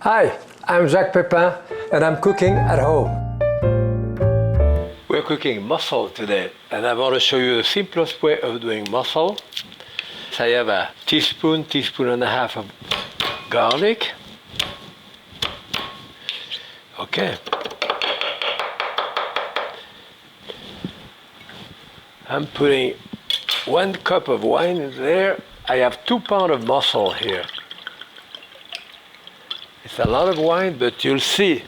Hi, I'm Jacques Pépin and I'm cooking at home. We're cooking mussel today and I want to show you the simplest way of doing mussel. So I have a teaspoon and a half of garlic. Okay. I'm putting 1 cup of wine in there. I have 2 pounds of mussel here. It's a lot of wine, but you'll see.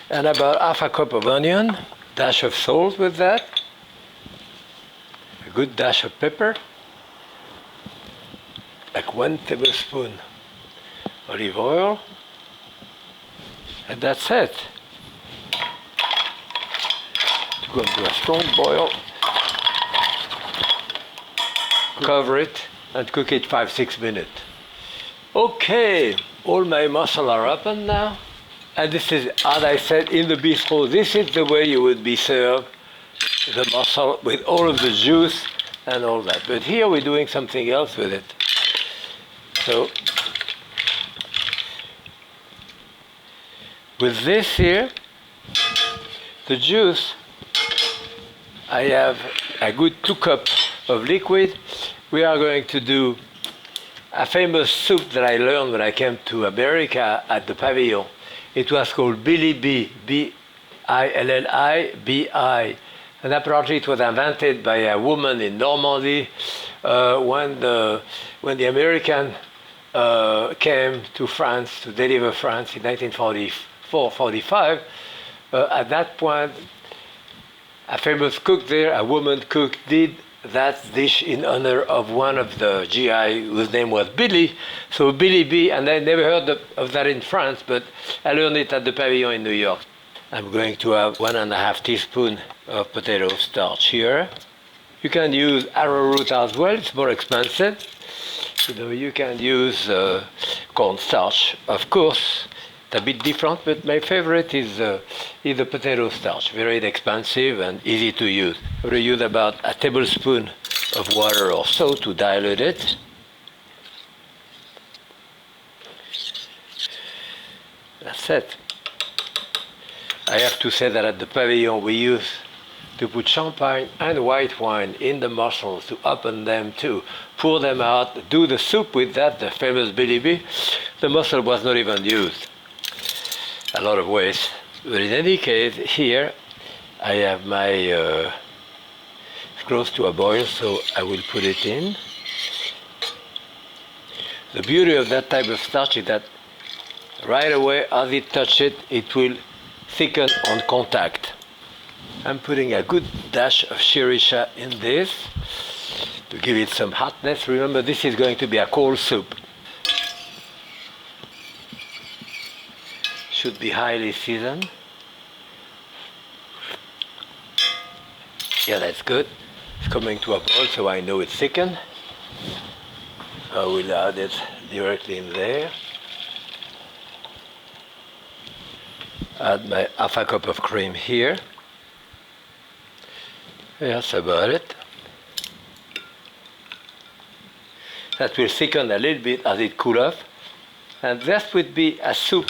And about half a cup of onion, dash of salt with that, a good dash of pepper, like 1 tablespoon olive oil, and that's it. To go into a strong boil, cover it and cook it 5-6 minutes. Okay, all my mussel are open now. And this is, as I said in the bistro, this is the way you would be served the mussel with all of the juice and all that. But here we're doing something else with it. So, with this here, the juice, I have a good 2 cups of liquid. We are going to do a famous soup that I learned when I came to America at the Pavilion. It was called Billi Bi, B-I-L-L-I-B-I. And apparently it was invented by a woman in Normandy when the American came to France to deliver France in 1944-45. At that point, a famous cook there, a woman cook, did that dish in honor of one of the GI whose name was Billy. So Billi Bi, and I never heard of that in France, but I learned it at the Pavilion in New York. I'm going to have 1.5 teaspoons of potato starch here. You can use arrowroot as well, it's more expensive. You can use cornstarch, of course. It's a bit different, but my favorite is the potato starch. Very inexpensive and easy to use. I'm going to use about a tablespoon of water or so to dilute it. That's it. I have to say that at the Pavilion we use to put champagne and white wine in the mussels to open them too. Pour them out, do the soup with that, the famous Billi Bi. The mussel was not even used. A lot of waste. But in any case, here I have my, it's close to a boil, so I will put it in. The beauty of that type of starch is that right away, as it touches it, it will thicken on contact. I'm putting a good dash of Sriracha in this to give it some hotness. Remember, this is going to be a cold soup. Should be highly seasoned. Yeah, that's good. It's coming to a boil, so I know it's thickened. I will add it directly in there. Add my half a cup of cream here. That's about it. That will thicken a little bit as it cools off. And that would be a soup,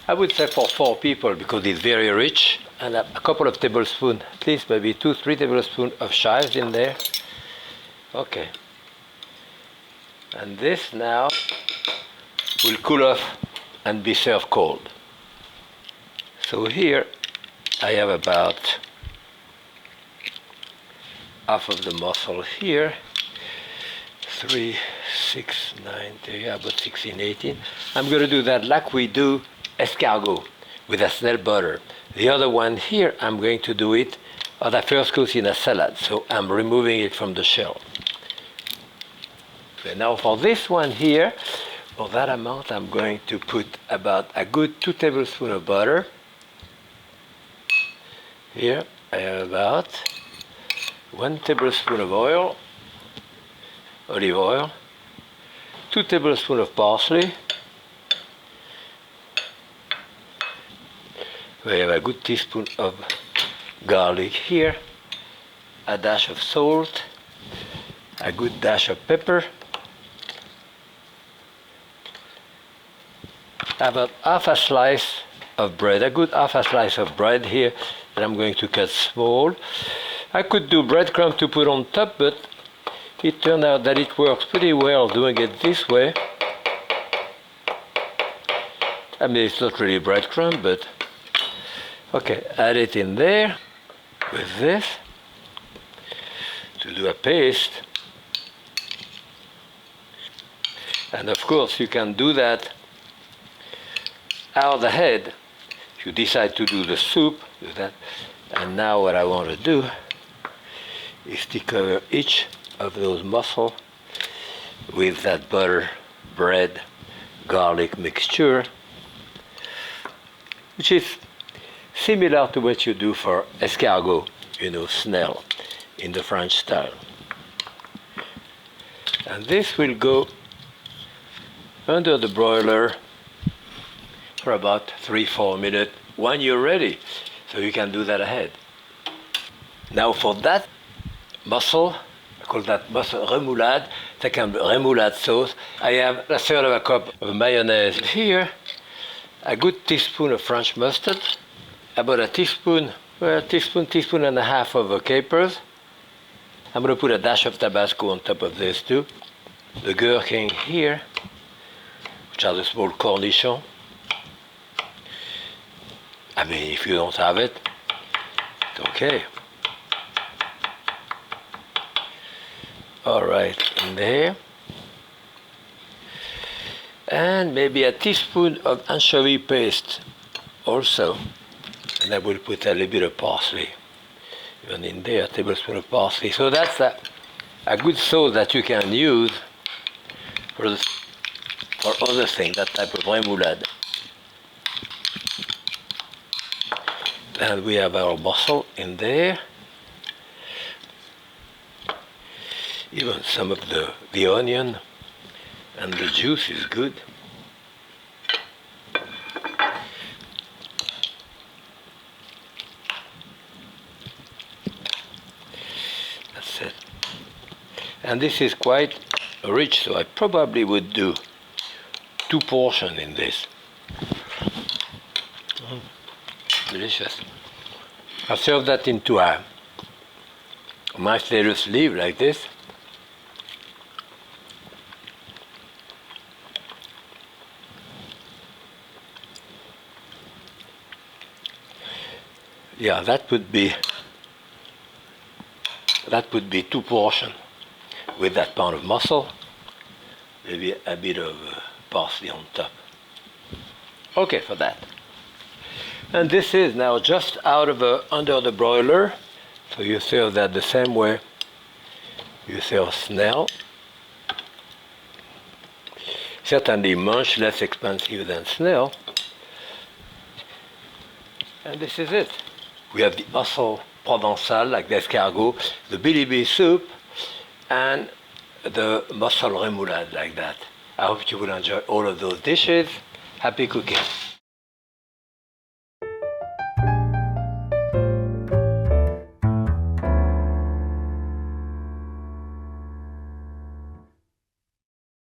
I would say for 4 people because it's very rich. And a couple of tablespoons, at least maybe 2-3 tablespoons of chives in there. Okay. And this now will cool off and be served cold. So here I have about half of the mussel here. 3, 6, 9, 10, about 16, 18. I'm going to do that like we do escargot with a snail butter. The other one here, I'm going to do it as I first cook in a salad, so I'm removing it from the shell. Okay, now for this one here, for that amount, I'm going to put about a good 2 tablespoons of butter. Here I have about 1 tablespoon of oil, olive oil, 2 tablespoons of parsley. We have a good teaspoon of garlic here, a dash of salt, a good dash of pepper, I have half a slice of bread, a good half a slice of bread here that I'm going to cut small. I could do breadcrumb to put on top, but it turned out that it works pretty well doing it this way. I mean, it's not really breadcrumb, but okay, add it in there with this to do a paste. And of course, you can do that out ahead. If you decide to do the soup, do that. And now what I want to do is to cover each of those mussels with that butter, bread, garlic mixture, which is similar to what you do for escargot, snail, in the French style. And this will go under the broiler for about 3-4 minutes when you're ready. So you can do that ahead. Now for that mussel, I call that mussel remoulade, second remoulade sauce, I have a third of a cup of mayonnaise here, a good teaspoon of French mustard, about a teaspoon and a half of capers. I'm going to put a dash of Tabasco on top of this too. The gherkin here, which are the small cornichons. I mean, if you don't have it, it's okay. All right, in there. And maybe a teaspoon of anchovy paste also. And I will put a little bit of parsley. Even in there, a tablespoon of parsley. So that's a good sauce that you can use for other things, that type of remoulade. And we have our mussel in there. Even some of the onion and the juice is good. That's it. And this is quite rich, so I probably would do 2 portions in this. Delicious. I serve that into a nice little sleeve like this. Yeah, that would be 2 portions with that pound of mussel, maybe a bit of parsley on top. Okay for that. And this is now just out of under the broiler, so you serve that the same way you serve snail. Certainly much less expensive than snail. And this is it. We have the Mussels Provencale, like the escargot, the Billi Bi Soup, and the Mussels Remoulade, like that. I hope you will enjoy all of those dishes. Happy cooking.